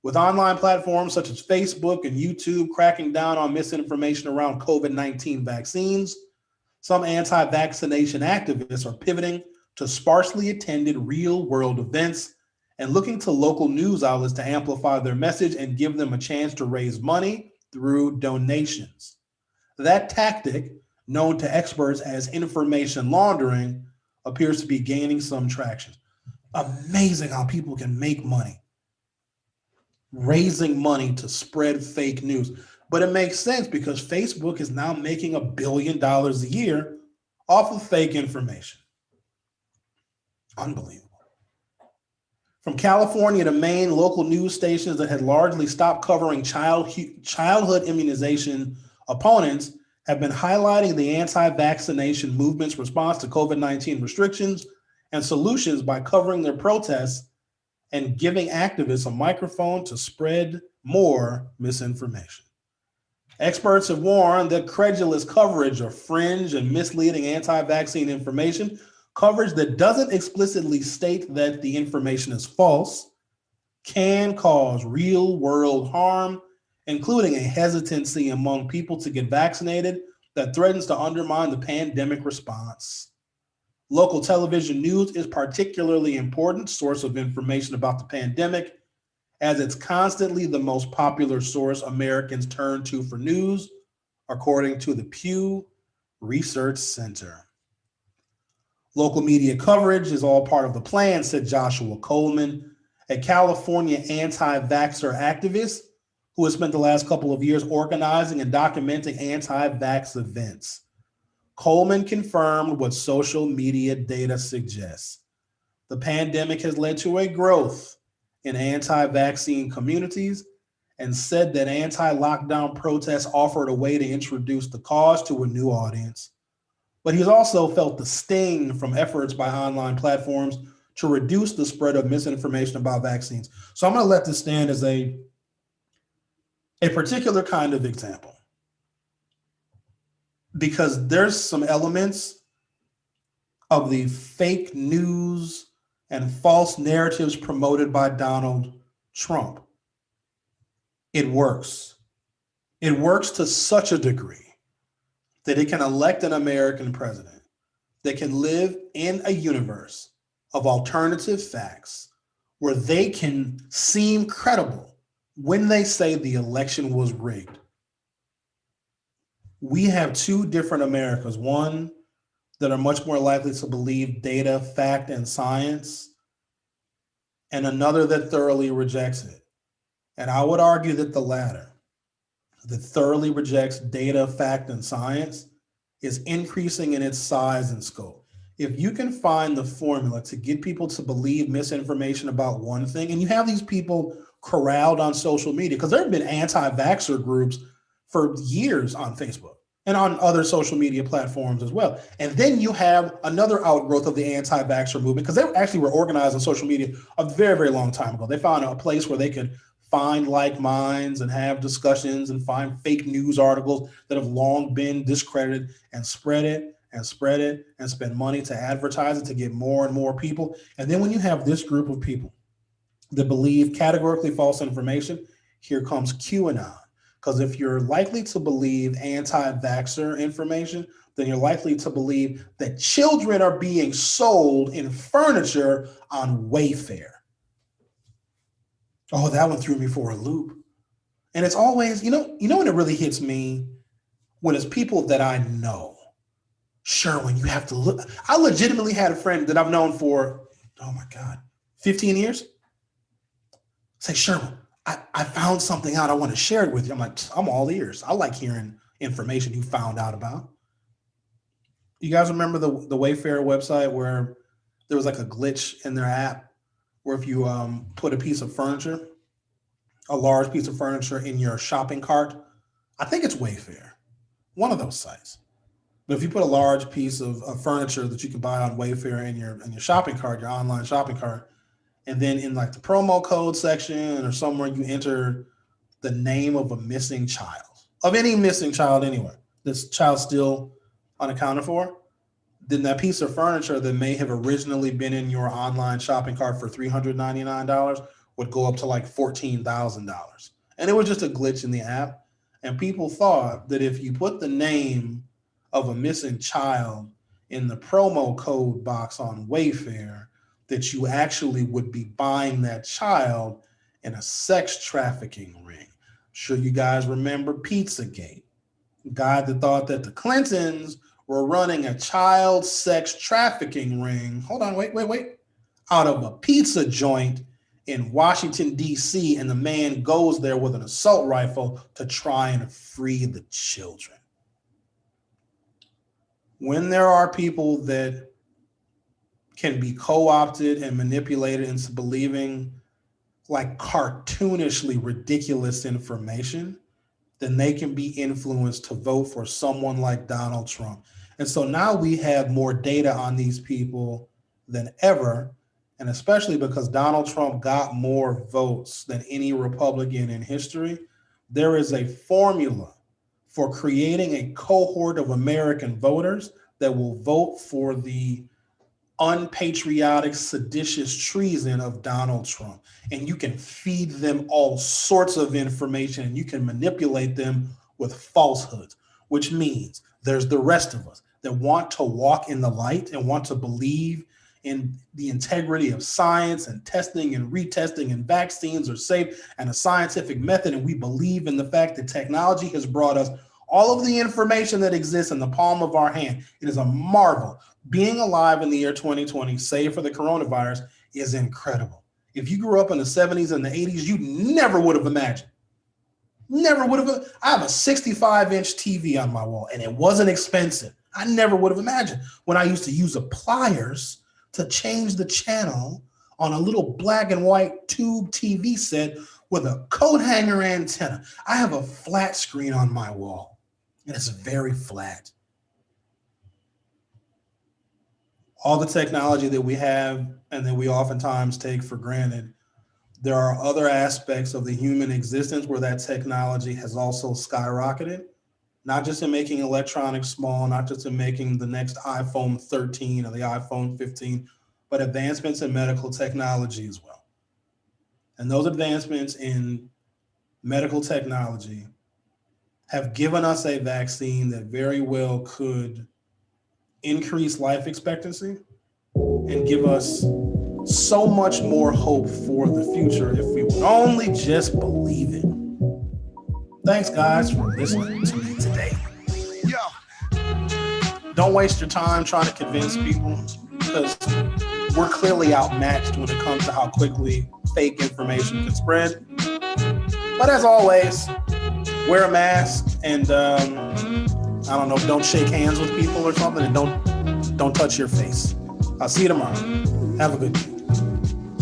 With online platforms such as Facebook and YouTube cracking down on misinformation around COVID-19 vaccines, some anti-vaccination activists are pivoting to sparsely attended real-world events and looking to local news outlets to amplify their message and give them a chance to raise money through donations. That tactic, known to experts as information laundering, appears to be gaining some traction. Amazing how people can make money raising money to spread fake news. But it makes sense because Facebook is now making $1 billion a year off of fake information. Unbelievable. From California to Maine, local news stations that had largely stopped covering childhood immunization opponents have been highlighting the anti-vaccination movement's response to COVID-19 restrictions and solutions by covering their protests and giving activists a microphone to spread more misinformation. Experts have warned that credulous coverage of fringe and misleading anti-vaccine information, coverage that doesn't explicitly state that the information is false, can cause real-world harm, including a hesitancy among people to get vaccinated that threatens to undermine the pandemic response. Local television news is particularly important source of information about the pandemic, as it's constantly the most popular source Americans turn to for news, according to the Pew Research Center. Local media coverage is all part of the plan, said Joshua Coleman, a California anti-vaxxer activist who has spent the last couple of years organizing and documenting anti-vax events. Coleman confirmed what social media data suggests. The pandemic has led to a growth in anti-vaccine communities and said that anti-lockdown protests offered a way to introduce the cause to a new audience. But he's also felt the sting from efforts by online platforms to reduce the spread of misinformation about vaccines. So I'm going to let this stand as a particular kind of example, because there's some elements of the fake news and false narratives promoted by Donald Trump. It works. It works to such a degree that it can elect an American president that can live in a universe of alternative facts where they can seem credible when they say the election was rigged. We have two different Americas, one that are much more likely to believe data, fact, and science, and another that thoroughly rejects it. And I would argue that the latter, that thoroughly rejects data, fact, and science, is increasing in its size and scope. If you can find the formula to get people to believe misinformation about one thing, and you have these people corralled on social media, because there have been anti-vaxxer groups for years on Facebook and on other social media platforms as well. And then you have another outgrowth of the anti-vaxxer movement, because they actually were organized on social media a very, very long time ago. They found a place where they could find like minds and have discussions and find fake news articles that have long been discredited and spread it and spread it and spend money to advertise it to get more and more people. And then when you have this group of people that believe categorically false information, here comes QAnon. Because if you're likely to believe anti-vaxxer information, then you're likely to believe that children are being sold in furniture on Wayfair. Oh, that one threw me for a loop. And it's always, when it really hits me, when it's people that I know. Sherwin, you have to look. I legitimately had a friend that I've known for, oh my God, 15 years. Say, Sherwin, I found something out. I want to share it with you. I'm like, I'm all ears. I like hearing information you found out about. You guys remember the Wayfair website where there was like a glitch in their app where if you put a piece of furniture, a large piece of furniture in your shopping cart, I think it's Wayfair, one of those sites. But if you put a large piece of furniture that you can buy on Wayfair in your shopping cart, your online shopping cart, and then in like the promo code section or somewhere you enter the name of a missing child, of any missing child anywhere, this child still unaccounted for, then that piece of furniture that may have originally been in your online shopping cart for $399 would go up to like $14,000. And it was just a glitch in the app. And people thought that if you put the name of a missing child in the promo code box on Wayfair, that you actually would be buying that child in a sex trafficking ring. I'm sure you guys remember Pizzagate, a guy that thought that the Clintons were running a child sex trafficking ring. Hold on, wait. Out of a pizza joint in Washington, D.C., and the man goes there with an assault rifle to try and free the children. When there are people that can be co-opted and manipulated into believing like cartoonishly ridiculous information, then they can be influenced to vote for someone like Donald Trump. And so now we have more data on these people than ever, and especially because Donald Trump got more votes than any Republican in history, there is a formula for creating a cohort of American voters that will vote for the unpatriotic, seditious treason of Donald Trump. And you can feed them all sorts of information and you can manipulate them with falsehoods, which means there's the rest of us that want to walk in the light and want to believe in the integrity of science and testing and retesting and vaccines are safe and a scientific method. And we believe in the fact that technology has brought us all of the information that exists in the palm of our hand. It is a marvel. Being alive in the year 2020, save for the coronavirus, is incredible. If you grew up in the 70s and the 80s, you never would have imagined. Never would have. I have a 65-inch TV on my wall, and it wasn't expensive. I never would have imagined when I used to use pliers to change the channel on a little black and white tube TV set with a coat hanger antenna. I have a flat screen on my wall, and it's very flat. All the technology that we have and that we oftentimes take for granted, there are other aspects of the human existence where that technology has also skyrocketed, not just in making electronics small, not just in making the next iPhone 13 or the iPhone 15, but advancements in medical technology as well. And those advancements in medical technology have given us a vaccine that very well could increase life expectancy and give us so much more hope for the future if we would only just believe it. Thanks, guys, for listening to me today. Don't waste your time trying to convince people, because we're clearly outmatched when it comes to how quickly fake information can spread. But as always, wear a mask and I don't know, don't shake hands with people or something, and don't touch your face. I'll see you tomorrow. Have a good day.